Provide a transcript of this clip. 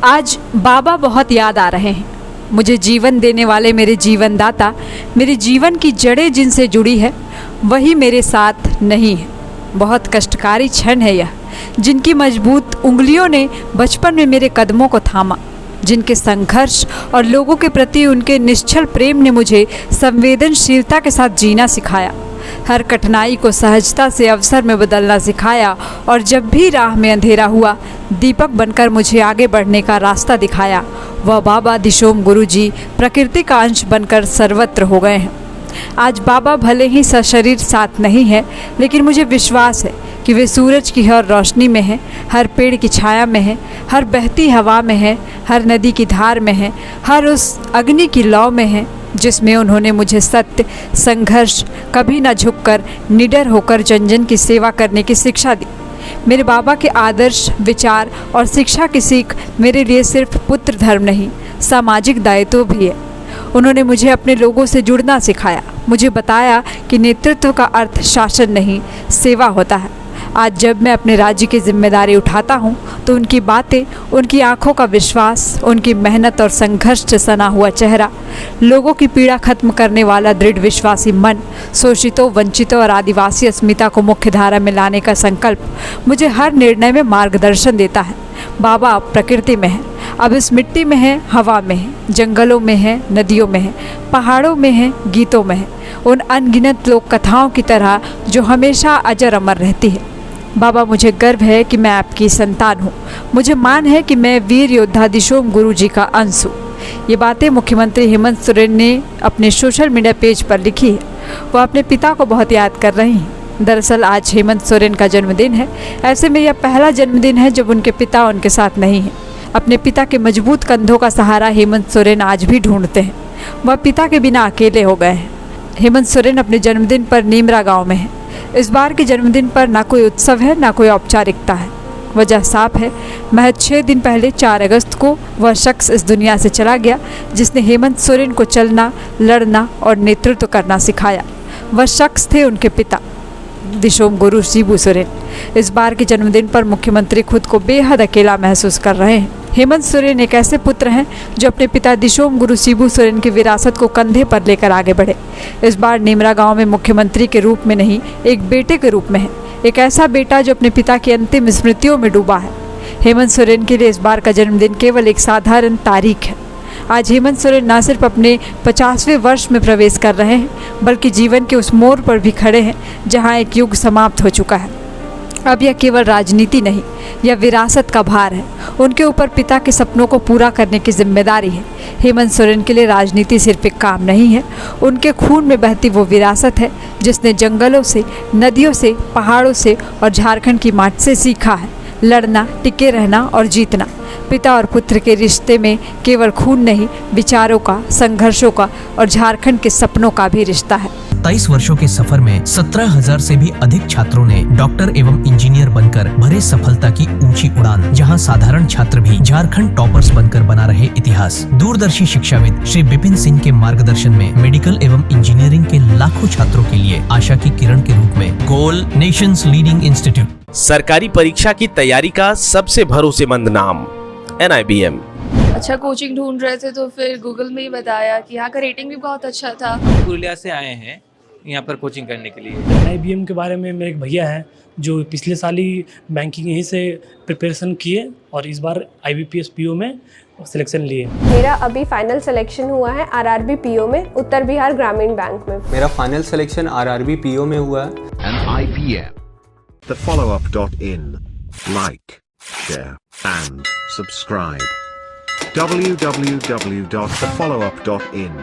आज बाबा बहुत याद आ रहे हैं। मुझे जीवन देने वाले मेरे जीवन दाता, मेरे जीवन की जड़ें जिनसे जुड़ी है वही मेरे साथ नहीं है। बहुत कष्टकारी क्षण है यह, जिनकी मजबूत उंगलियों ने बचपन में मेरे कदमों को थामा, जिनके संघर्ष और लोगों के प्रति उनके निश्चल प्रेम ने मुझे संवेदनशीलता के साथ जीना सिखाया, हर कठिनाई को सहजता से अवसर में बदलना सिखाया और जब भी राह में अंधेरा हुआ दीपक बनकर मुझे आगे बढ़ने का रास्ता दिखाया। वह बाबा दिशोम गुरुजी प्रकृति का अंश बनकर सर्वत्र हो गए हैं। आज बाबा भले ही सशरीर साथ नहीं है, लेकिन मुझे विश्वास है कि वे सूरज की हर रोशनी में हैं, हर पेड़ की छाया में हैं, हर बहती हवा में हैं, हर नदी की धार में हैं, हर उस अग्नि की लौ में हैं जिसमें उन्होंने मुझे सत्य, संघर्ष, कभी न झुककर निडर होकर जन जन की सेवा करने की शिक्षा दी। मेरे बाबा के आदर्श, विचार और शिक्षा की सीख मेरे लिए सिर्फ पुत्र धर्म नहीं, सामाजिक दायित्व भी है। उन्होंने मुझे अपने लोगों से जुड़ना सिखाया, मुझे बताया कि नेतृत्व का अर्थ शासन नहीं, सेवा होता है। आज जब मैं अपने राज्य की जिम्मेदारी उठाता हूँ तो उनकी बातें, उनकी आंखों का विश्वास, उनकी मेहनत और संघर्ष से सना हुआ चेहरा, लोगों की पीड़ा खत्म करने वाला दृढ़ विश्वासी मन, शोषितों, वंचितों और आदिवासी अस्मिता को मुख्य धारा में लाने का संकल्प मुझे हर निर्णय में मार्गदर्शन देता है। बाबा अब प्रकृति में है, अब इस मिट्टी में है, हवा में है, जंगलों में है, नदियों में है, पहाड़ों में है, गीतों में है, उन अनगिनत लोक कथाओं की तरह जो हमेशा अजर अमर रहती है। बाबा, मुझे गर्व है कि मैं आपकी संतान हूँ। मुझे मान है कि मैं वीर योद्धा दिशोम गुरुजी का अंश हूँ। ये बातें मुख्यमंत्री हेमंत सोरेन ने अपने सोशल मीडिया पेज पर लिखी है। वो अपने पिता को बहुत याद कर रही हैं। दरअसल आज हेमंत सोरेन का जन्मदिन है। ऐसे में यह पहला जन्मदिन है जब उनके पिता उनके साथ नहीं हैं। अपने पिता के मजबूत कंधों का सहारा हेमंत सोरेन आज भी ढूंढते हैं। वह पिता के बिना अकेले हो गए हैं। हेमंत सोरेन अपने जन्मदिन पर नीमरा गाँव में है। इस बार के जन्मदिन पर ना कोई उत्सव है, ना कोई औपचारिकता है। वजह साफ है, महज 6 दिन पहले 4 अगस्त को वह शख्स इस दुनिया से चला गया जिसने हेमंत सोरेन को चलना, लड़ना और नेतृत्व करना सिखाया। वह शख्स थे उनके पिता दिशोम गुरु शिबू सोरेन। इस बार के जन्मदिन पर मुख्यमंत्री खुद को बेहद अकेला महसूस कर रहे हैं। हेमंत सोरेन एक ऐसे पुत्र हैं जो अपने पिता दिशोम गुरु शिबू सोरेन की विरासत को कंधे पर लेकर आगे बढ़े। इस बार नीमरा गांव में मुख्यमंत्री के रूप में नहीं, एक बेटे के रूप में है। एक ऐसा बेटा जो अपने पिता की अंतिम स्मृतियों में डूबा है। हेमंत सोरेन के लिए इस बार का जन्मदिन केवल एक साधारण तारीख है। आज हेमंत सोरेन न सिर्फ अपने 50वें वर्ष में प्रवेश कर रहे हैं, बल्कि जीवन के उस मोड़ पर भी खड़े हैं जहां एक युग समाप्त हो चुका है। अब यह केवल राजनीति नहीं, यह विरासत का भार है। उनके ऊपर पिता के सपनों को पूरा करने की जिम्मेदारी है। हेमंत सोरेन के लिए राजनीति सिर्फ एक काम नहीं है, उनके खून में बहती वो विरासत है जिसने जंगलों से, नदियों से, पहाड़ों से और झारखंड की माटी से सीखा है लड़ना, टिके रहना और जीतना। पिता और पुत्र के रिश्ते में केवल खून नहीं, विचारों का, संघर्षों का और झारखंड के सपनों का भी रिश्ता है। 23 वर्षों के सफर में 17,000 से भी अधिक छात्रों ने डॉक्टर एवं इंजीनियर बनकर भरे सफलता की ऊंची उड़ान, जहां साधारण छात्र भी झारखंड टॉपर्स बनकर बना रहे इतिहास। दूरदर्शी शिक्षाविद श्री विपिन सिंह के मार्गदर्शन में मेडिकल एवं इंजीनियरिंग के लाखों छात्रों के लिए आशा की किरण के रूप में गोल नेशंस लीडिंग इंस्टीट्यूट। सरकारी परीक्षा की तैयारी का सबसे भरोसेमंद नाम NIBM। अच्छा कोचिंग ढूंढ रहे थे तो फिर गूगल में ही बताया कि यहाँ का रेटिंग भी बहुत अच्छा था। पुरुलिया से आए हैं यहाँ पर कोचिंग करने के लिए। NIBM के बारे में मेरे एक भैया हैं जो पिछले साल ही बैंकिंग यहीं से प्रिपरेशन किए और इस बार IBPS PO में सिलेक्शन लिए। मेरा अभी फाइनल सिलेक्शन हुआ है RRB PO में, उत्तर बिहार ग्रामीण बैंक में। मेरा फाइनल सिलेक्शन RRB PO में हुआ है। NIBM, thefollowup.in, like, share and subscribe. www.thefollowup.in